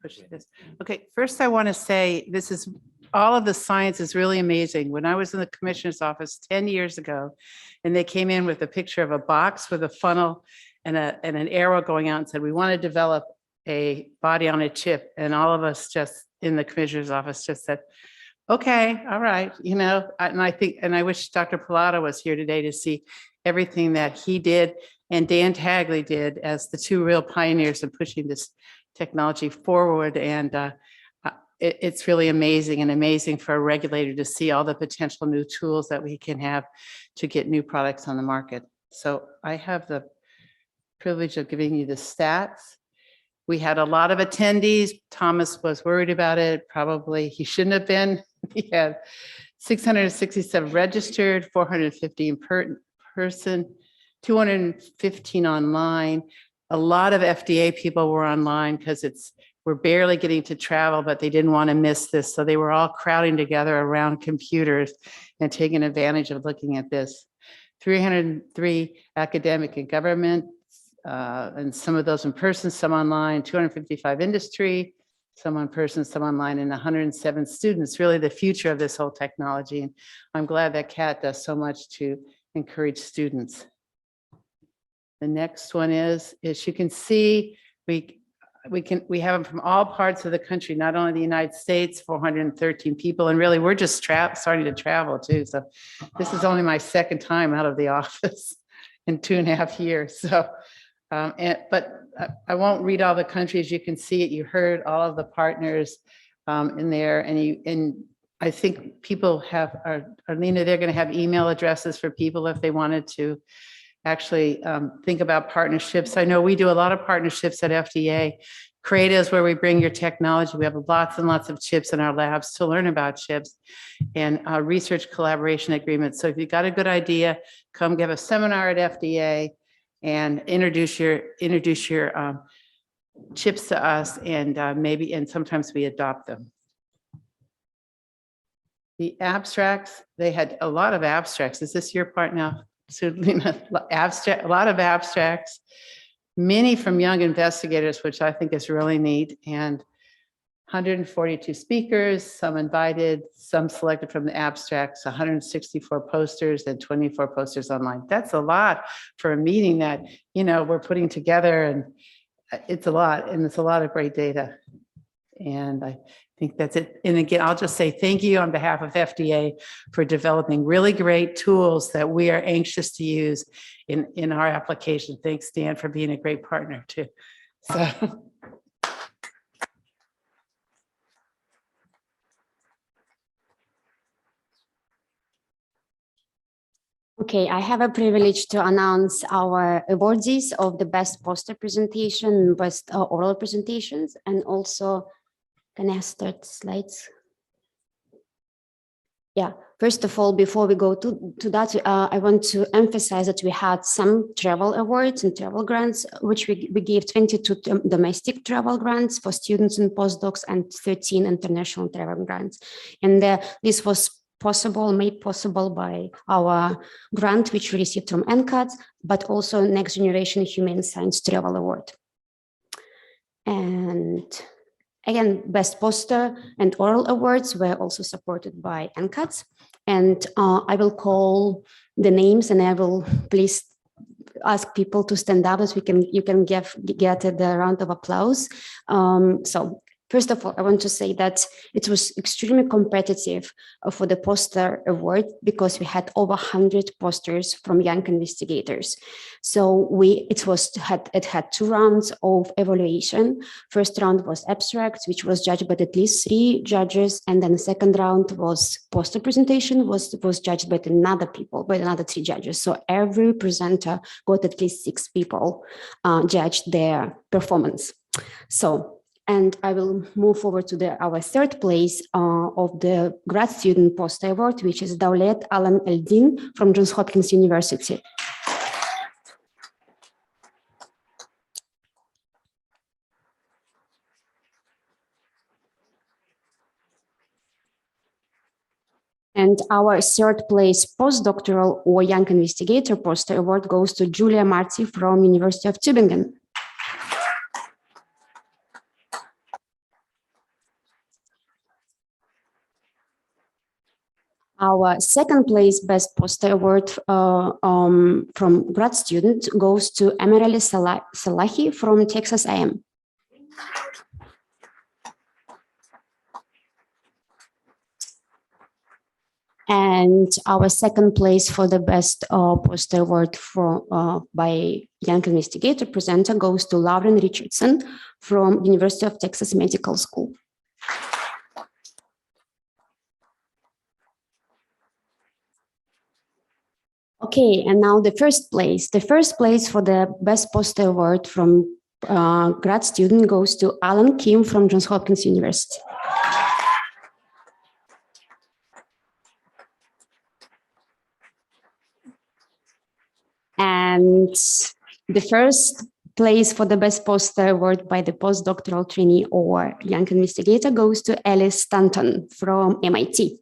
push this? Okay, first I want to say this is, all of the science is really amazing. When I was in the commissioner's office 10 years ago, and they came in with a picture of a box with a funnel and an arrow going out and said, we want to develop a body on a chip. And all of us just in the commissioner's office just said, okay, all right, you know, and I wish Dr. Pilata was here today to see everything that he did and Dan Tagley did as the two real pioneers in pushing this technology forward. And it's really amazing for a regulator to see all the potential new tools that we can have to get new products on the market. So I have the privilege of giving you the stats. We had a lot of attendees. Thomas was worried about it. Probably he shouldn't have been. We had 667 registered, 450 in person, 215 online. A lot of FDA people were online because we're barely getting to travel, but they didn't want to miss this. So they were all crowding together around computers and taking advantage of looking at this. 303 academic and government, and some of those in person, some online, 255 industry, some in person, some online, and 107 students, really the future of this whole technology. And I'm glad that Kat does so much to encourage students. The next one is you can see, we have them from all parts of the country, not only the United States, 413 people, and really we're just starting to travel too. So this is only my second time out of the office in 2.5 years. So, but I won't read all the countries. You can see it. You heard all of the partners in there, and I think people Arlena, they're going to have email addresses for people if they wanted to actually think about partnerships. I know we do a lot of partnerships at FDA. CRADA is where we bring your technology. We have lots and lots of chips in our labs to learn about chips, and research collaboration agreements. So if you've got a good idea, come give a seminar at FDA and introduce your chips to us, and sometimes we adopt them. The abstracts, they had a lot of abstracts. Is this your part now? A lot of abstracts, many from young investigators, which I think is really neat, and 142 speakers, some invited, some selected from the abstracts, 164 posters and 24 posters online. That's a lot for a meeting that, you know, we're putting together, and it's a lot, and it's a lot of great data. And I think that's it. And again, I'll just say thank you on behalf of FDA for developing really great tools that we are anxious to use in our application. Thanks, Dan, for being a great partner too. So. Okay, I have a privilege to announce our awardees of the best poster presentation, best oral presentations, and also, can I start slides? Yeah, first of all, before we go to that, I want to emphasize that we had some travel awards and travel grants, which we gave 22 domestic travel grants for students and postdocs and 13 international travel grants. And this was made possible by our grant, which we received from NCAT, but also Next Generation Humane Science Travel Award. And again, Best Poster and Oral Awards were also supported by NCAT. And I will call the names, and I will please ask people to stand up as you can get the round of applause. So first of all, I want to say that it was extremely competitive for the poster award because we had over 100 posters from young investigators. So it had 2 rounds of evaluation. First round was abstracts, which was judged by at least 3 judges, and then the second round was poster presentation, was judged by another 3 judges. So every presenter got at least 6 people judged their performance. So. And I will move forward to our third place of the grad student poster award, which is Daulet Alan Eldin from Johns Hopkins University. And our third place postdoctoral or young investigator poster award goes to Julia Marti from University of Tübingen. Our second place Best Poster Award from grad student goes to Emerali Salahi from Texas A&M. And our second place for the Best Poster Award by Young Investigator Presenter goes to Lauren Richardson from University of Texas Medical School. Okay, and now the first place. The first place for the Best Poster Award from grad student goes to Alan Kim from Johns Hopkins University. And the first place for the Best Poster Award by the postdoctoral trainee or young investigator goes to Alice Stanton from MIT.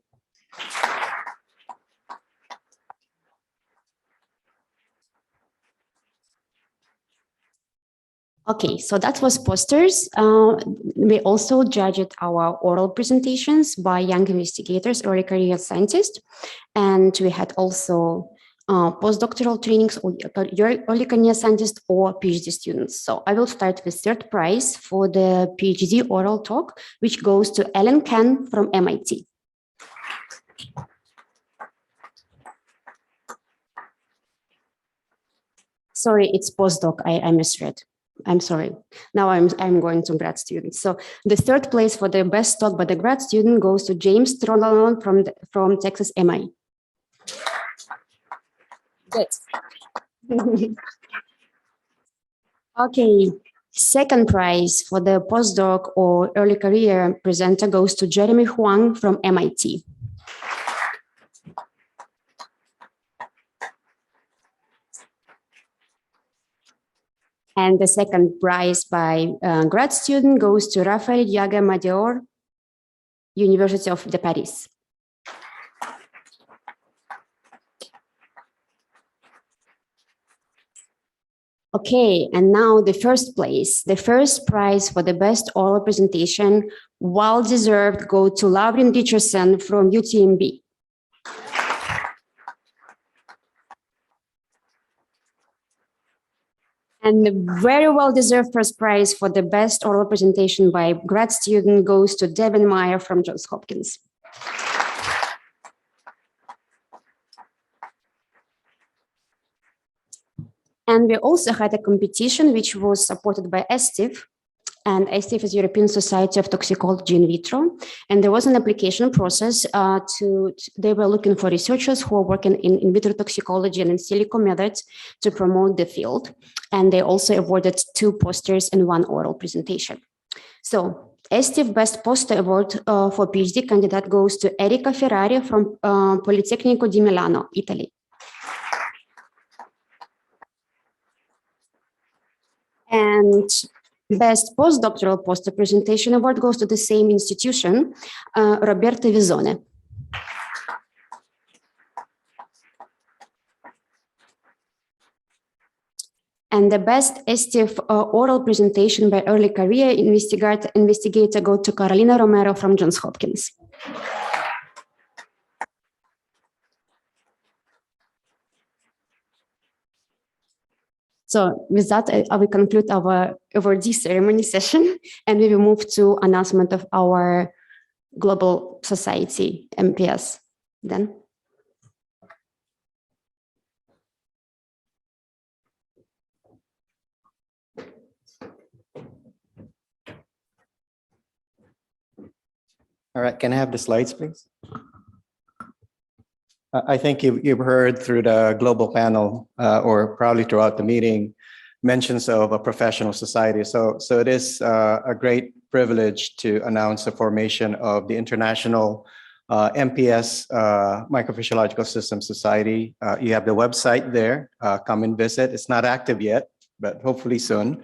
Okay, so that was posters. We also judged our oral presentations by young investigators, early career scientists, and we had also postdoctoral trainings or early career scientists or PhD students. So I will start with third prize for the PhD oral talk, which goes to Ellen Ken from MIT. Sorry, it's postdoc. I misread. I'm sorry. Now I'm going to grad students. So the third place for the best talk by the grad student goes to James Trondalon from Texas MI. Good. Okay. Second prize for the postdoc or early career presenter goes to Jeremy Huang from MIT. And the second prize by grad student goes to Raphael Yaga Madior, University of Paris. Okay, and now the first place. The first prize for the best oral presentation, well deserved, go to Lauren Richardson from UTMB. And the very well-deserved first prize for the best oral presentation by grad student goes to Devin Meyer from Johns Hopkins. And we also had a competition which was supported by ESTIF. And ESTIF is European Society of Toxicology in Vitro. And there was an application process they were looking for researchers who are working in vitro toxicology and in silico methods to promote the field. And they also awarded 2 posters and 1 oral presentation. So ESTIF Best Poster Award for PhD candidate goes to Erika Ferrari from Politecnico di Milano, Italy. And Best Postdoctoral Poster Presentation Award goes to the same institution, Roberta Visone. And the Best ESTIF Oral Presentation by Early Career Investigator go to Carolina Romero from Johns Hopkins. So with that, I will conclude our awardee ceremony session, and we will move to announcement of our global society, MPS. Then. All right, can I have the slides, please? I think you've heard through the global panel or probably throughout the meeting mentions of a professional society. So it is a great privilege to announce the formation of the International MPS Microphysiological System Society. You have the website there. Come and visit. It's not active yet, but hopefully soon.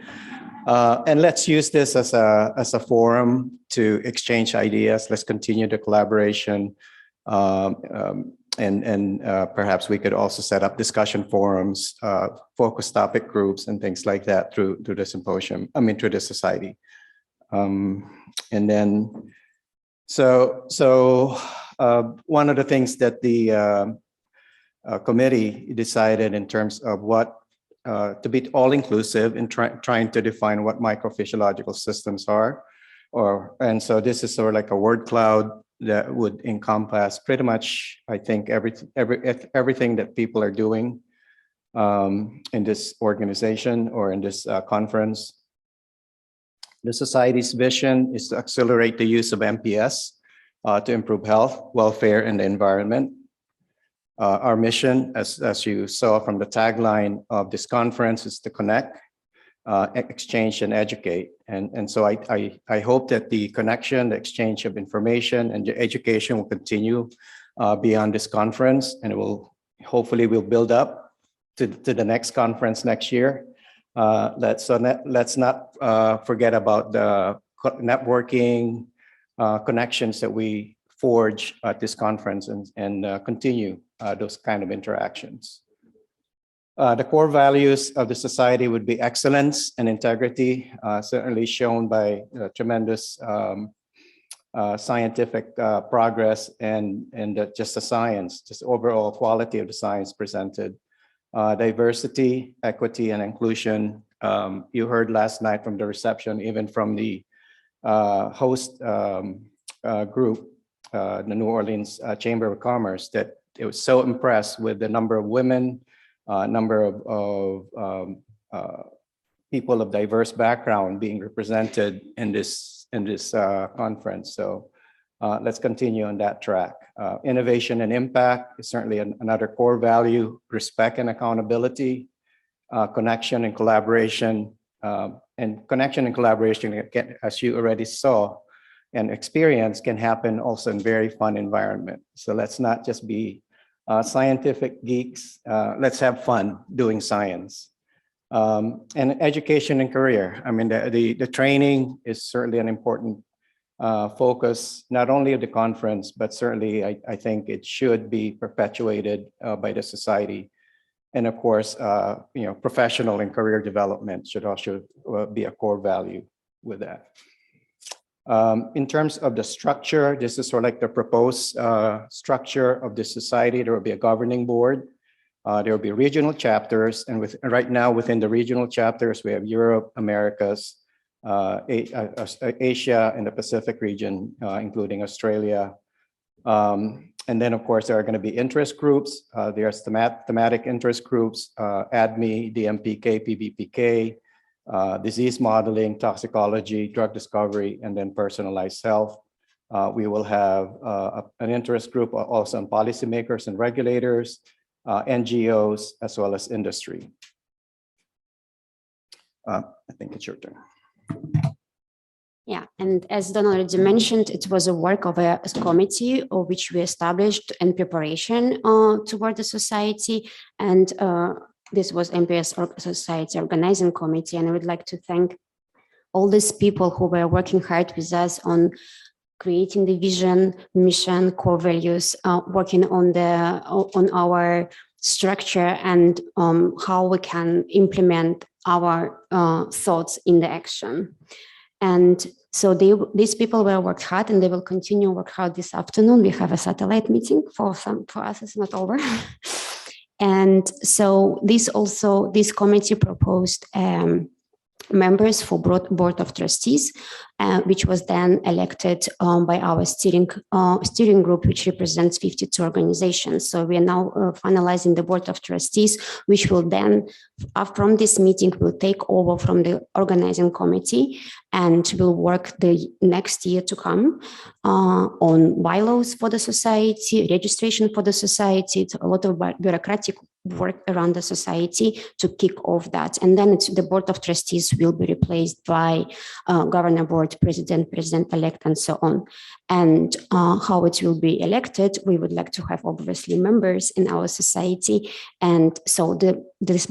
And let's use this as a forum to exchange ideas. Let's continue the collaboration. And perhaps we could also set up discussion forums, focus topic groups, and things like that through the symposium. Through the society. And then, so one of the things that the committee decided in terms of what to be all-inclusive in trying to define what microphysiological systems are, and so this is sort of like a word cloud that would encompass pretty much, I think, everything that people are doing in this organization or in this conference. The Society's vision is to accelerate the use of MPS to improve health, welfare, and the environment. Our mission, as you saw from the tagline of this conference, is to connect, exchange, and educate. And so I hope that the connection, the exchange of information, and the education will continue beyond this conference, and it will hopefully will build up to the next conference next year. Let's not forget about the networking connections that we forge at this conference and continue those kind of interactions. The core values of the Society would be excellence and integrity, certainly shown by tremendous scientific progress and just the science, just overall quality of the science presented. Diversity, equity, and inclusion. You heard last night from the reception, even from the host group, the New Orleans Chamber of Commerce, that it was so impressed with the number of women, number of people of diverse background being represented in this conference. So let's continue on that track. Innovation and impact is certainly another core value. Respect and accountability, connection and collaboration. And connection and collaboration, as you already saw and experienced, can happen also in very fun environment. So let's not just be scientific geeks. Let's have fun doing science. And education and career. I mean, the training is certainly an important focus, not only of the conference, but certainly I think it should be perpetuated by the Society. And of course, professional and career development should also be a core value with that. In terms of the structure, this is sort of like the proposed structure of the Society. There will be a governing board. There will be regional chapters. And right now within the regional chapters, we have Europe, Americas, Asia, and the Pacific region, including Australia. And then, of course, there are going to be interest groups. There's thematic interest groups, ADME, DMPK, PBPK, disease modeling, toxicology, drug discovery, and then personalized health. We will have an interest group also on policymakers and regulators, NGOs, as well as industry. I think it's your turn. Yeah, and as Don already mentioned, it was a work of a committee which we established in preparation toward the Society, and this was MPS Society Organizing Committee, and I would like to thank all these people who were working hard with us on creating the vision, mission, core values, working on our structure and how we can implement our thoughts in the action. And so these people will work hard, and they will continue work hard this afternoon. We have a satellite meeting for us, it's not over. And so this committee proposed members for board of trustees, which was then elected by our steering group, which represents 52 organizations. So we are now finalizing the board of trustees, which will then, from this meeting, will take over from the organizing committee and will work the next year to come on bylaws for the Society, registration for the Society. It's a lot of bureaucratic work around the Society to kick off that. And then the board of trustees will be replaced by governor board, president-elect, and so on. And how it will be elected, we would like to have obviously members in our Society. And so this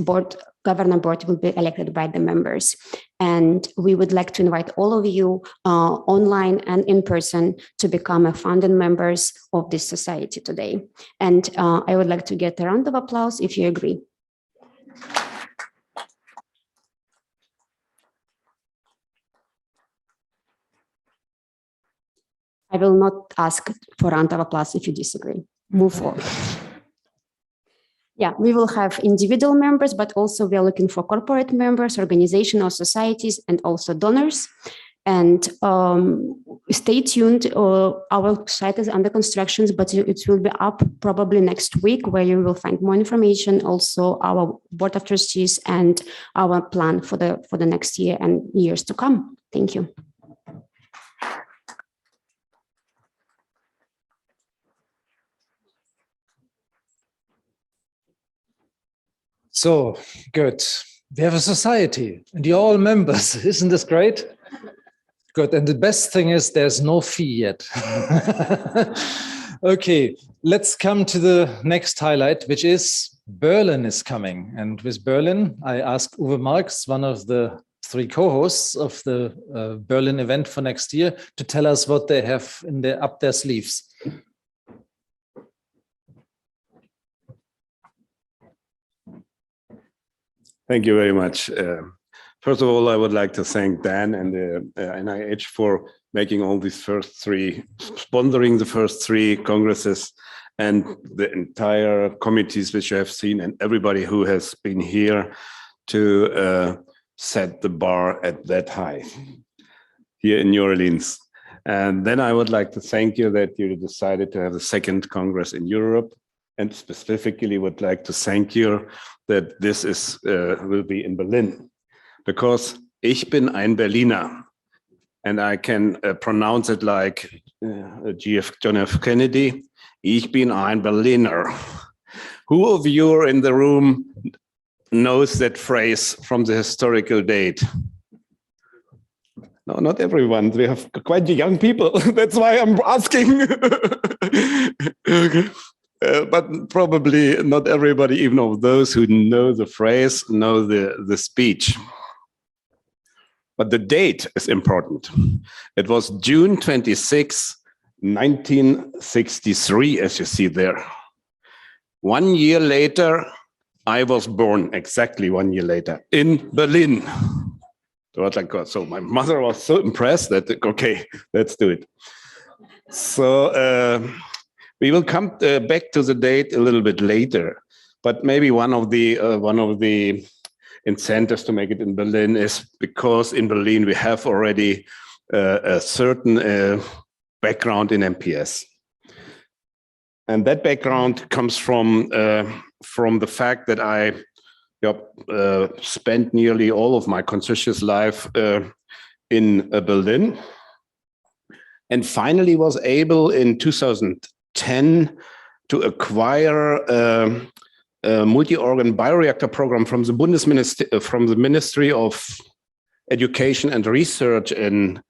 governor board will be elected by the members. And we would like to invite all of you online and in person to become a founding members of this Society today. And I would like to get a round of applause if you agree. I will not ask for round of applause if you disagree. Move forward. Yeah, we will have individual members, but also we are looking for corporate members, organizational societies, and also donors. And stay tuned. Our site is under construction, but it will be up probably next week, where you will find more information. Also, our board of trustees and our plan for the next year and years to come. Thank you. So good. We have a society, and you're all members. Isn't this great? Good. And the best thing is there's no fee yet. Okay, let's come to the next highlight, which is Berlin is coming. And with Berlin, I asked Uwe Marx, one of the 3 co-hosts of the Berlin event for next year, to tell us what they have up their sleeves. Thank you very much. First of all, I would like to thank Dan and the NIH for making all these sponsoring the first 3 congresses, and the entire committees which you have seen, and everybody who has been here to set the bar at that high here in New Orleans. And then I would like to thank you that you decided to have the 2nd Congress in Europe, and specifically would like to thank you that this will be in Berlin. Because ich bin ein Berliner, and I can pronounce it like John F. Kennedy. Ich bin ein Berliner. Who of you in the room knows that phrase from the historical date? No, not everyone. We have quite young people. That's why I'm asking. But probably not everybody, even of those who know the phrase, know the speech. But the date is important. It was June 26, 1963, as you see there. 1 year later, I was born, exactly 1 year later, in Berlin. So my mother was so impressed that, okay, let's do it. So we will come back to the date a little bit later. But maybe one of the incentives to make it in Berlin is because in Berlin we have already a certain background in MPS, and that background comes from the fact that I spent nearly all of my conscious life in Berlin, and finally was able in 2010 to acquire a multi-organ bioreactor program from the Ministry of Education and Research in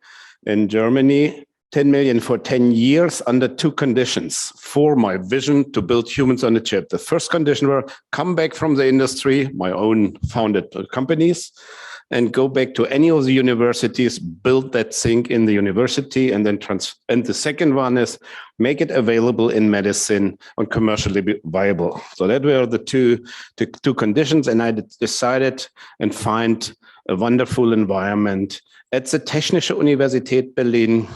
Germany, 10 million for 10 years under 2 conditions for my vision to build humans on a chip. The first condition were come back from the industry, my own founded companies, and go back to any of the universities, build that thing in the university, and then and the second one is make it available in medicine on commercially viable. So that were the two conditions, and I decided and find a wonderful environment at the Technische Universität Berlin,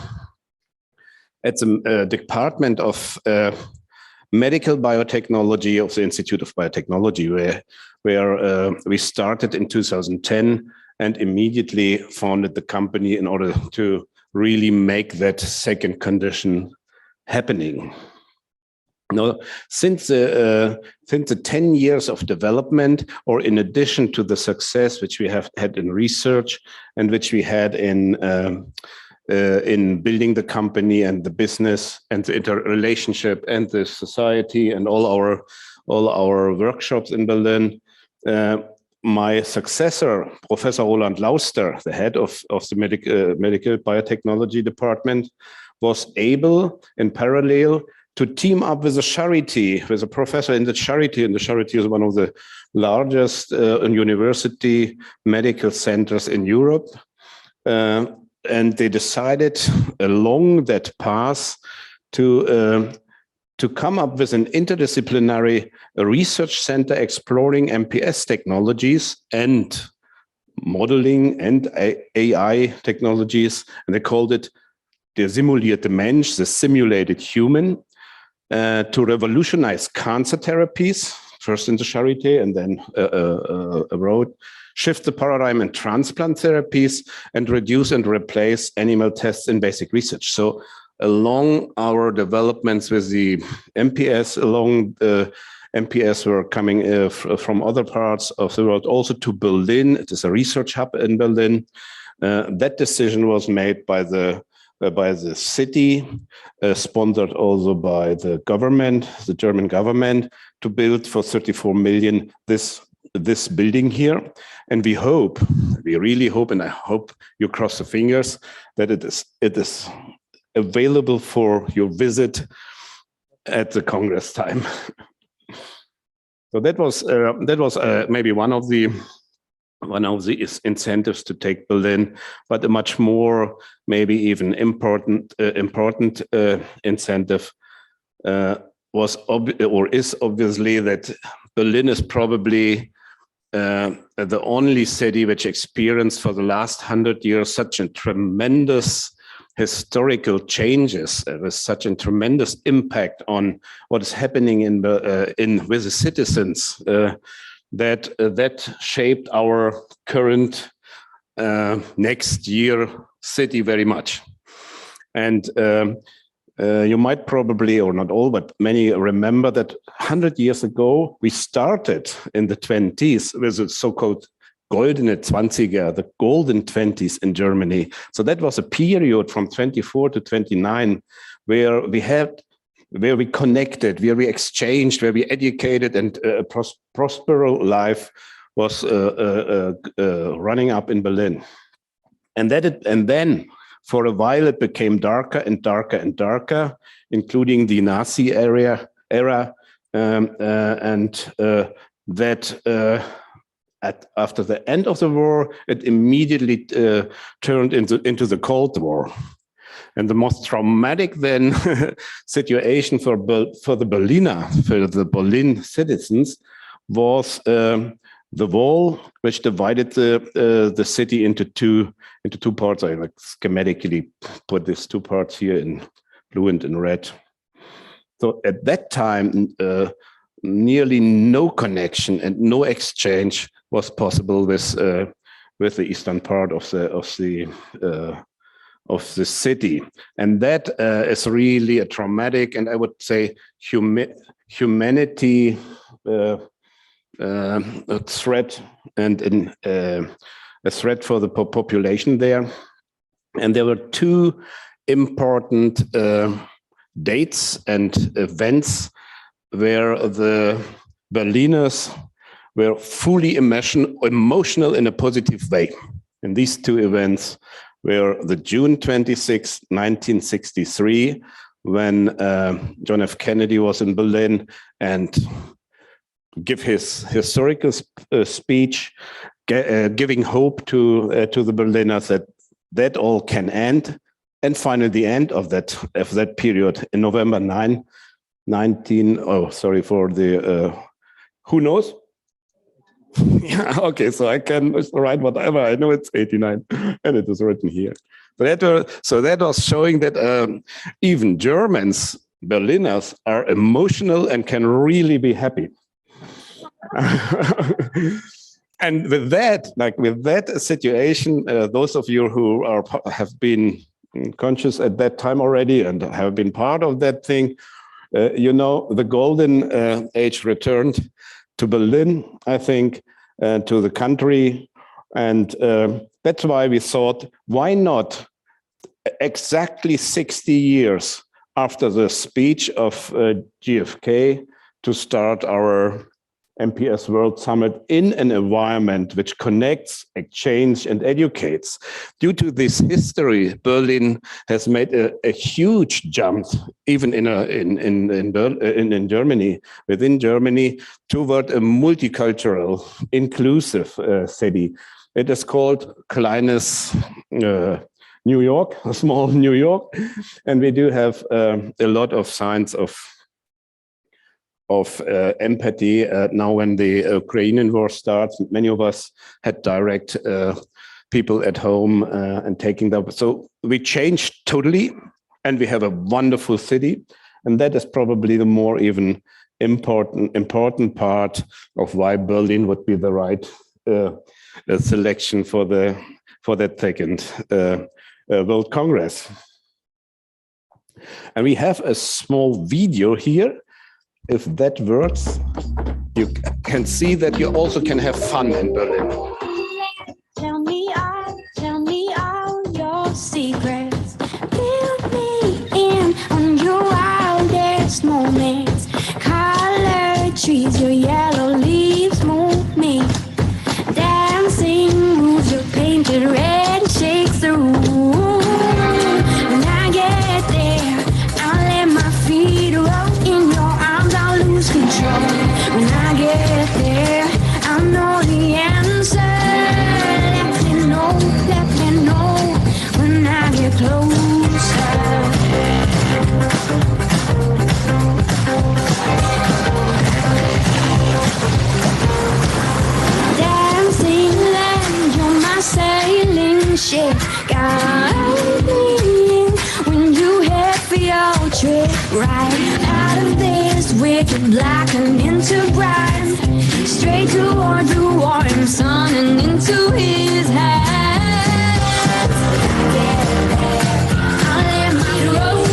at the Department of Medical Biotechnology of the Institute of Biotechnology, where we started in 2010 and immediately founded the company in order to really make that second condition happening. Now, since the 10 years of development, or in addition to the success which we have had in research and which we had in building the company and the business and the interrelationship and the society and all our workshops in Berlin, my successor, Professor Roland Lauster, the head of the medical biotechnology department, was able in parallel to team up with the Charité, with a professor in the Charité, and the Charité is one of the largest university medical centers in Europe. And they decided along that path to come up with an interdisciplinary research center exploring MPS technologies and modeling and AI technologies. And they called it der simulierte Mensch, the simulated human, to revolutionize cancer therapies, first in the Charité and then abroad, shift the paradigm in transplant therapies, and reduce and replace animal tests in basic research. So along our developments with the MPS, MPS were coming from other parts of the world, also to Berlin. It is a research hub in Berlin. That decision was made by the city, sponsored also by the government, the German government, to build for 34 million this building here. And we really hope, and I hope you cross the fingers, that it is available for your visit at the Congress time. So that was maybe one of the incentives to take Berlin, but a much more, maybe even important incentive is obviously that Berlin is probably the only city which experienced for the last 100 years such a tremendous historical changes, with such a tremendous impact on what is happening with the citizens, that shaped our current next year city very much. And you might probably, or not all, but many remember that 100 years ago, we started in the 20s with the so-called Goldene Zwanziger, the golden 20s in Germany. So that was a period from 24 to 29 where we connected, where we exchanged, where we educated, and a prosperous life was running up in Berlin. And then for a while it became darker and darker and darker, including the Nazi era, after the end of the war, it immediately turned into the Cold War. And the most traumatic then situation for the Berlin citizens was the wall which divided the city into two parts. I like schematically put these two parts here in blue and in red. So at that time, nearly no connection and no exchange was possible with the eastern part of the city, and that is really a traumatic, and I would say humanity a threat, and a threat for the population there. And there were two important dates and events where the Berliners were fully emotional in a positive way. And these two events were the June 26, 1963, when John F. Kennedy was in Berlin and give his historical speech, giving hope to the Berliners that all can end. And finally, the end of that period in November 9, 19. Oh, sorry for the. Who knows? Yeah, okay, so I can write whatever. I know it's 89, and it is written here. So that was showing that even Germans, Berliners, are emotional and can really be happy. And with that situation, those of you who have been conscious at that time already and have been part of that thing, the golden age returned to Berlin, I think, to the country. And that's why we thought, why not exactly 60 years after the speech of JFK to start our MPS World Summit in an environment which connects, exchanges, and educates. Due to this history, Berlin has made a huge jump, even in Germany, within Germany, toward a multicultural, inclusive city. It is called Kleines New York, a small New York, and we do have a lot of signs of empathy. Now when the Ukrainian war starts, many of us had direct people at home and taking them. So we changed totally, and we have a wonderful city, and that is probably the more even important part of why Berlin would be the right selection for that second World Congress. And we have a small video here. If that works, you can see that you also can have fun in Berlin. Tell me all your secrets. Fill me in on your wildest moments. Colored trees, your yellow leaves move me. Dancing moves, your painted red shakes the room. When I get there, I'll let my feet roll. In your arms, I'll lose control. When I get there, I'll know the answer. Let me know when I get closer. Dancing land, you're my sailing ship. Guide me when you head for your trip. Right out of this wicked black and into bright. Straight toward the warm sun and into his hands. I'll let my roll.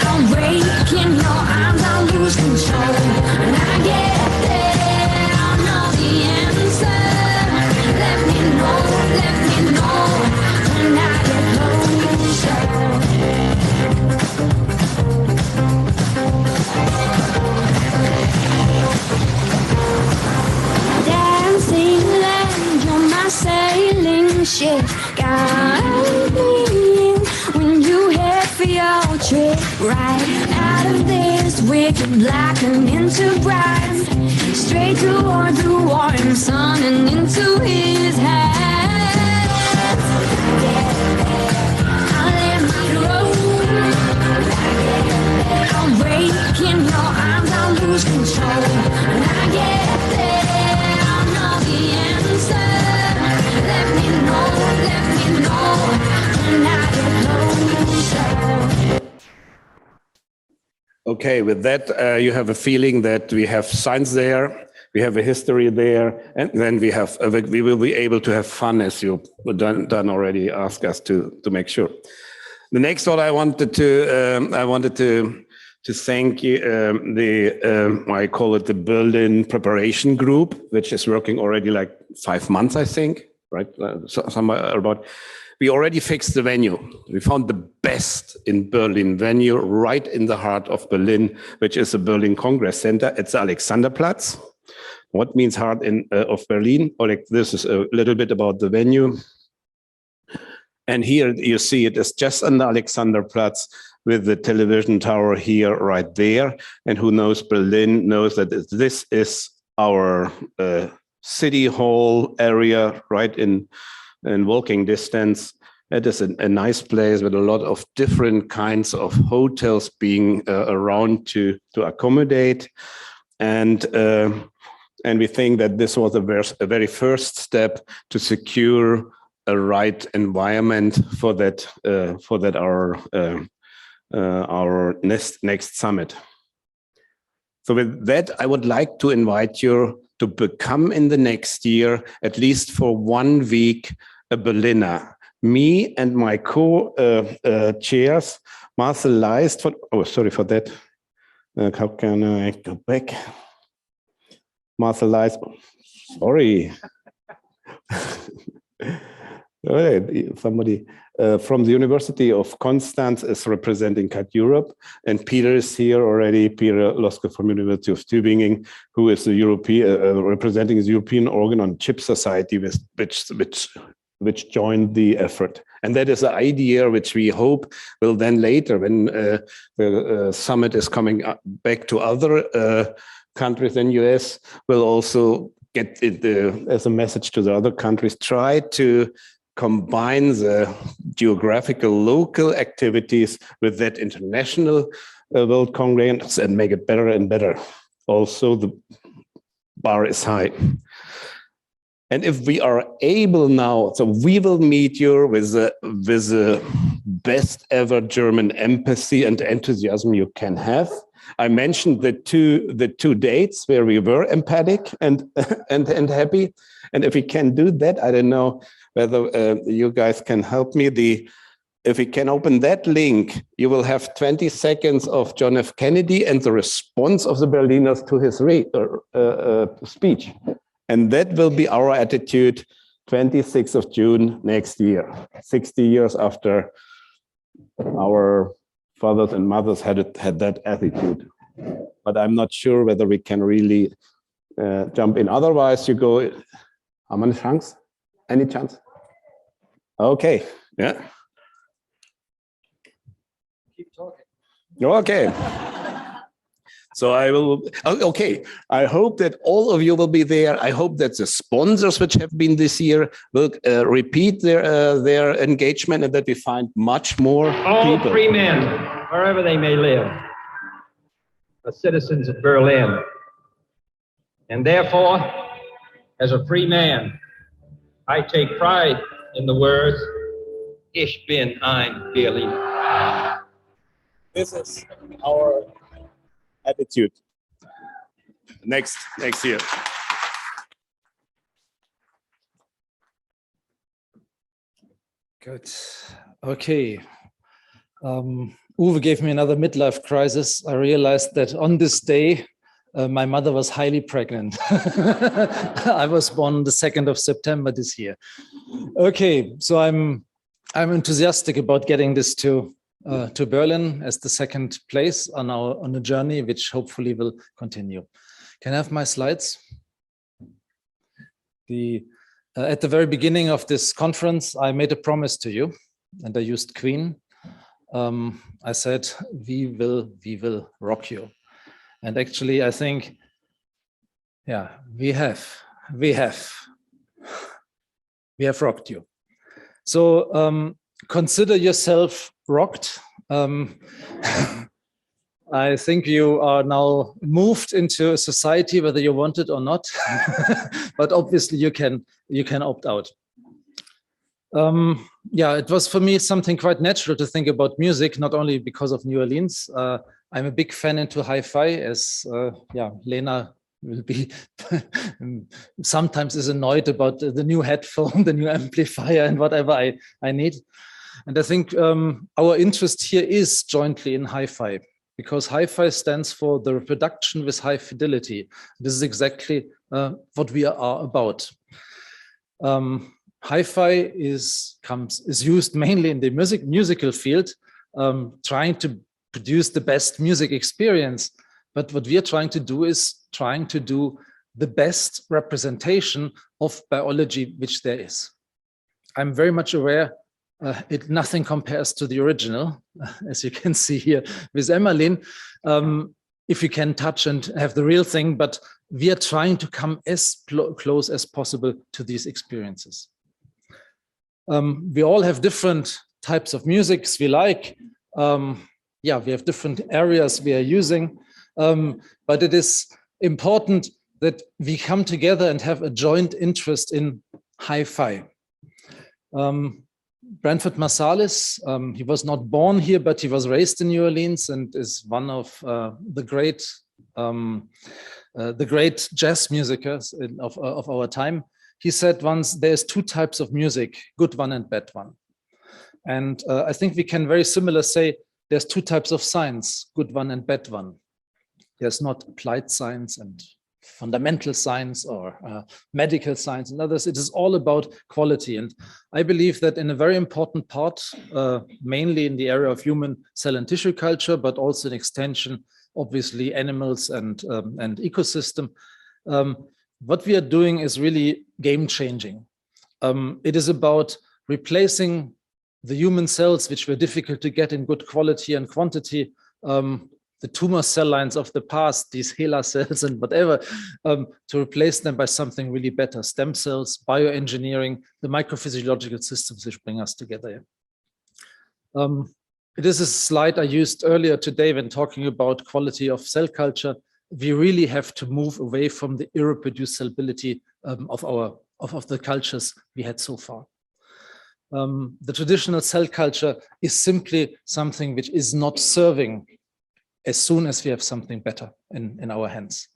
I'll break in your arms, I'll lose control. When I get there, I'll know the answer. Let me know when I get closer. Dancing land, you're my sailing ship. Guide me when you head for your trip. Right out of this wicked black and into bright. Straight toward the warm sun and into his hands. I'll let my roll. I'll break in your arms, I'll lose control. When I get there, I'll know the answer. Let me know when I get closer. Okay, with that, you have a feeling that we have science there, we have a history there, and then we will be able to have fun, as you done already asked us to make sure. The next one I wanted to thank you, I call it the Berlin Preparation Group, which is working already like 5 months, I think, right? Somewhere about. We already fixed the venue. We found the best in Berlin venue right in the heart of Berlin, which is the Berlin Congress Center. It's the Alexanderplatz. What means heart of Berlin? This is a little bit about the venue. And here you see it is just on the Alexanderplatz with the television tower here, right there. And who knows Berlin knows that this is our city hall area right in walking distance. It is a nice place with a lot of different kinds of hotels being around to accommodate. And we think that this was a very first step to secure a right environment for that our next summit. So with that, I would like to invite you to become in the next year, at least for 1 week, a Berliner. Me and my co-chairs, Marcel Leist, sorry for that. How can I go back? Marcel Leist, sorry. Somebody from the University of Constance is representing CAT Europe, and Peter is here already. Peter Loske from University of Tübingen, who is the European representing the European Organ on Chip Society, which joined the effort. And that is the idea which we hope will then later, when the summit is coming back to other countries than US, will also get it as a message to the other countries, try to combine the geographical local activities with that international World Congress and make it better and better. Also, the bar is high. And if we are able now, so we will meet you with the best ever German empathy and enthusiasm you can have. I mentioned the two dates where we were empathic and and happy. And if we can do that, I don't know whether you guys can help me. If we can open that link, you will have 20 seconds of John F. Kennedy and the response of the Berliners to his speech. And that will be our attitude 26th of June next year, 60 years after our fathers and mothers had that attitude. But I'm not sure whether we can really jump in. Otherwise, you go, how many chance? Any chance? Okay, yeah. Keep talking. Okay. So I will, okay, I hope that all of you will be there. I hope that the sponsors which have been this year will repeat their engagement and that we find much more All people. free men, wherever they may live, are citizens of Berlin. And therefore, as a free man, I take pride in the words, Ich bin ein Berliner. This is our attitude next year. Good. Okay. Uwe gave me another midlife crisis. I realized that on this day, my mother was highly pregnant. I was born the 2nd of September this year. Okay, so I'm enthusiastic about getting this to Berlin as the second place on a journey, which hopefully will continue. Can I have my slides? At the very beginning of this conference, I made a promise to you, and I used Queen. I said, we will rock you. And actually, I think, yeah, we have rocked you. So consider yourself rocked. I think you are now moved into a society, whether you want it or not. But obviously, you can opt out. Yeah, it was for me something quite natural to think about music, not only because of New Orleans. I'm a big fan into hi-fi, as Lena will be sometimes is annoyed about the new headphone, the new amplifier, and whatever I need. And I think our interest here is jointly in hi-fi, because hi-fi stands for the reproduction with high fidelity. This is exactly what we are about. Hi-fi is used mainly in the musical field, trying to produce the best music experience. But what we are trying to do is trying to do the best representation of biology which there is. I'm very much aware nothing compares to the original, as you can see here with Emmeline, if you can touch and have the real thing, but we are trying to come as close as possible to these experiences. We all have different types of musics we like. We have different areas we are using, but it is important that we come together and have a joint interest in hi-fi. Branford Marsalis, he was not born here, but he was raised in New Orleans and is one of the great jazz musicians of our time. He said once, there's two types of music, good one and bad one. And I think we can very similar say there's two types of science, good one and bad one. There's not applied science and fundamental science or medical science and others. It is all about quality. And I believe that in a very important part, mainly in the area of human cell and tissue culture, but also in extension, obviously animals and ecosystem, what we are doing is really game changing. It is about replacing the human cells, which were difficult to get in good quality and quantity, the tumor cell lines of the past, these HeLa cells and whatever, to replace them by something really better, stem cells, bioengineering, the microphysiological systems which bring us together. It is a slide I used earlier today when talking about quality of cell culture. We really have to move away from the irreproducibility of our of the cultures we had so far. The traditional cell culture is simply something which is not serving as soon as we have something better in our hands.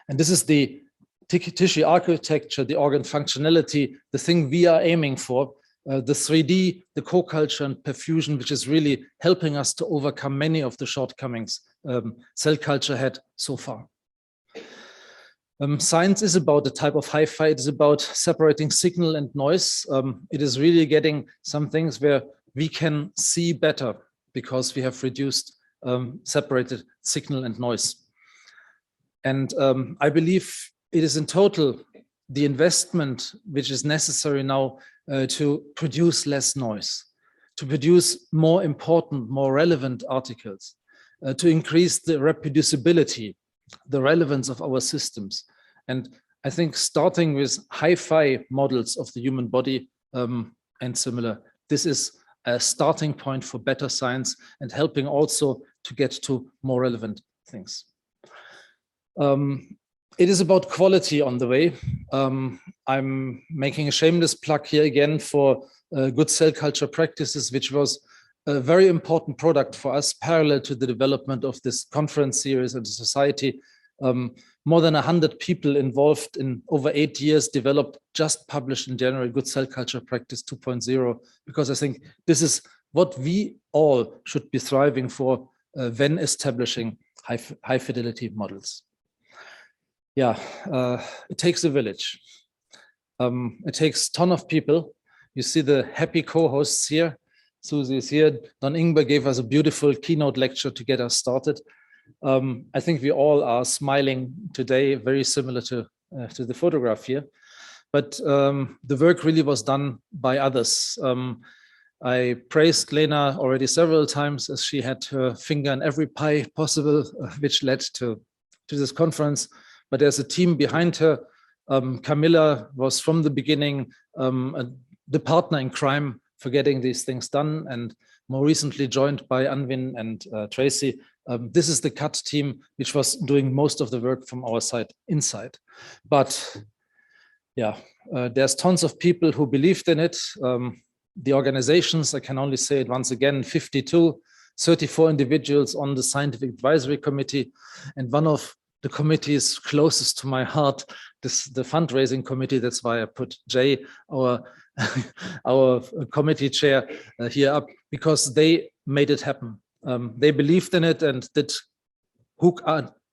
And this is the tissue architecture, the organ functionality, the thing we are aiming for, the 3D, the co-culture and perfusion, which is really helping us to overcome many of the shortcomings cell culture had so far. Science is about the type of hi-fi. It is about separating signal and noise. It is really getting some things where we can see better because we have reduced separated signal and noise. And I believe it is in total the investment which is necessary now to produce less noise, to produce more important, more relevant articles, to increase the reproducibility, the relevance of our systems. And I think starting with hi-fi models of the human body and similar, this is a starting point for better science and helping also to get to more relevant things. It is about quality on the way. I'm making a shameless plug here again for good cell culture practices, which was a very important product for us parallel to the development of this conference series and the society. More than 100 people involved in over 8 years developed, just published in January, Good Cell Culture Practice 2.0, because I think this is what we all should be striving for when establishing high fidelity models. Yeah, it takes a village. It takes a ton of people. You see the happy co-hosts here. Susie is here. Don Ingber gave us a beautiful keynote lecture to get us started. I think we all are smiling today, very similar to the photograph here. But the work really was done by others. I praised Lena already several times as she had her finger in every pie possible, which led to this conference. But there's a team behind her. Camilla was from the beginning the partner in crime for getting these things done, and more recently joined by Anwin and Tracy. This is the CUT team, which was doing most of the work from our side inside. But yeah, there's tons of people who believed in it. The organizations, I can only say it once again, 52, 34 individuals on the scientific advisory committee, and one of the committees closest to my heart, the fundraising committee. That's why I put Jay, our committee chair, here up, because they made it happen. They believed in it and did hook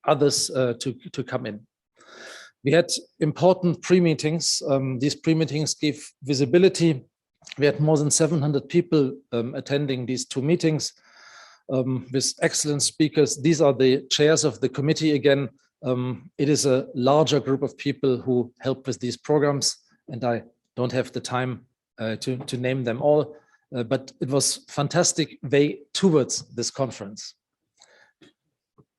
others to come in. We had important pre-meetings. These pre-meetings gave visibility. We had more than 700 people attending these 2 meetings. With excellent speakers. These are the chairs of the committee again. It is a larger group of people who help with these programs, and I don't have the time to name them all, but it was a fantastic way towards this conference.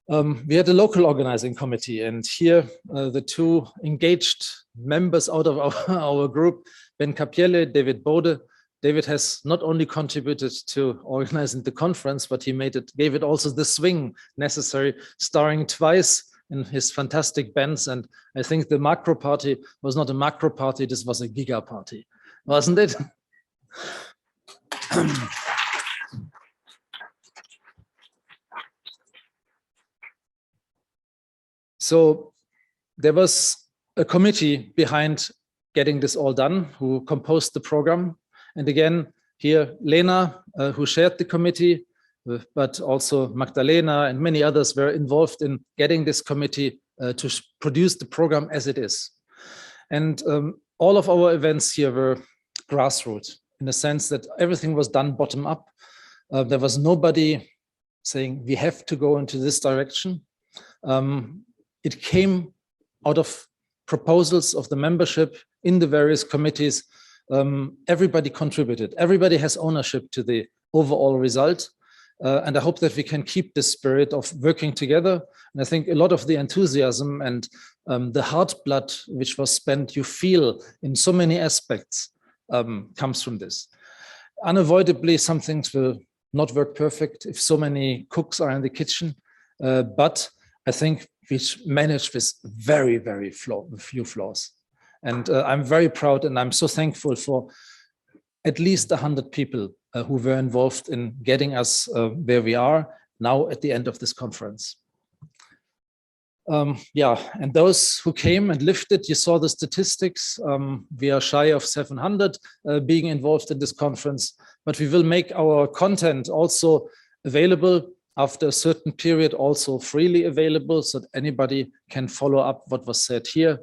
We had a local organizing committee, and here the 2 engaged members out of our group, Ben Capielle, David Bode. David has not only contributed to organizing the conference, but he gave it also the swing necessary, starring twice in his fantastic bands. And I think the macro party was not a macro party, this was a giga party, wasn't it? So there was a committee behind getting this all done, who composed the program. And again, here, Lena, who chaired the committee, but also Magdalena and many others were involved in getting this committee to produce the program as it is. And all of our events here were grassroots, in the sense that everything was done bottom up. There was nobody saying, we have to go into this direction. It came out of proposals of the membership in the various committees. Everybody contributed. Everybody has ownership to the overall result. And I hope that we can keep this spirit of working together. And I think a lot of the enthusiasm and the heart blood which was spent, you feel in so many aspects, comes from this. Unavoidably, some things will not work perfect if so many cooks are in the kitchen. But I think we managed with very, very few flaws. And I'm very proud and I'm so thankful for at least 100 people who were involved in getting us where we are now at the end of this conference. Yeah, and those who came and lived it, you saw the statistics. We are shy of 700 being involved in this conference, but we will make our content also available after a certain period, also freely available, so that anybody can follow up what was said here.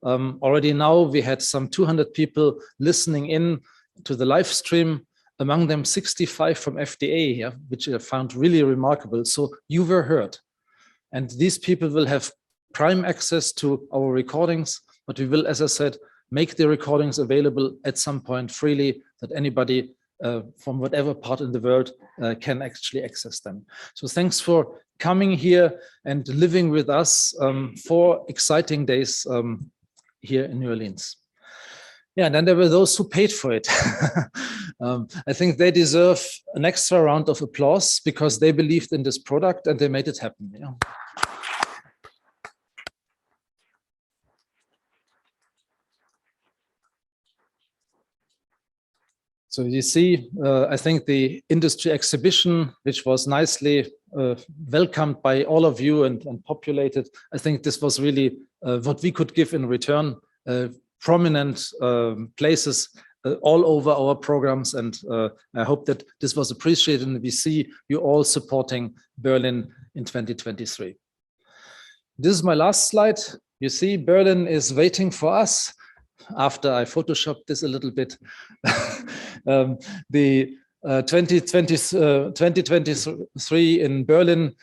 Already now we had some 200 people listening in to the live stream, among them 65 from FDA, yeah, which I found really remarkable. So you were heard. And these people will have prime access to our recordings, but we will, as I said, make the recordings available at some point freely, that anybody from whatever part in the world can actually access them. So thanks for coming here and living with us 4 exciting days here in New Orleans. Yeah, and then there were those who paid for it. I think they deserve an extra round of applause because they believed in this product and they made it happen. Yeah. So you see, I think the industry exhibition, which was nicely welcomed by all of you and populated, I think this was really what we could give in return, prominent places all over our programs. And I hope that this was appreciated and we see you all supporting Berlin in 2023. This is my last slide. You see, Berlin is waiting for us. After I photoshopped this a little bit, the 2023 in Berlin,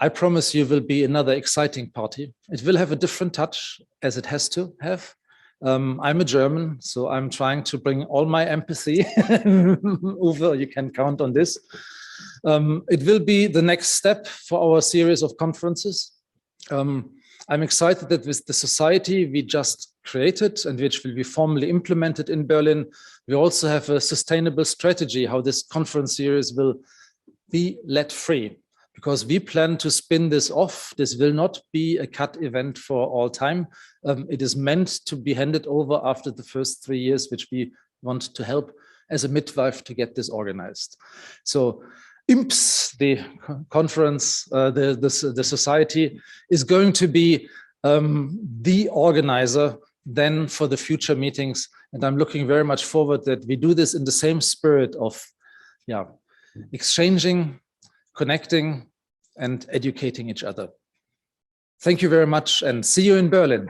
I promise you will be another exciting party. It will have a different touch, as it has to have. I'm a German, so I'm trying to bring all my empathy. Uwe, you can count on this. It will be the next step for our series of conferences. I'm excited that with the society we just created and which will be formally implemented in Berlin, we also have a sustainable strategy how this conference series will be let free, because we plan to spin this off. This will not be a cut event for all time. It is meant to be handed over after the first 3 years, which we want to help as a midwife to get this organized. So IMPS, the conference, the society, is going to be the organizer then for the future meetings. And I'm looking very much forward that we do this in the same spirit of exchanging, connecting, and educating each other. Thank you very much and see you in Berlin.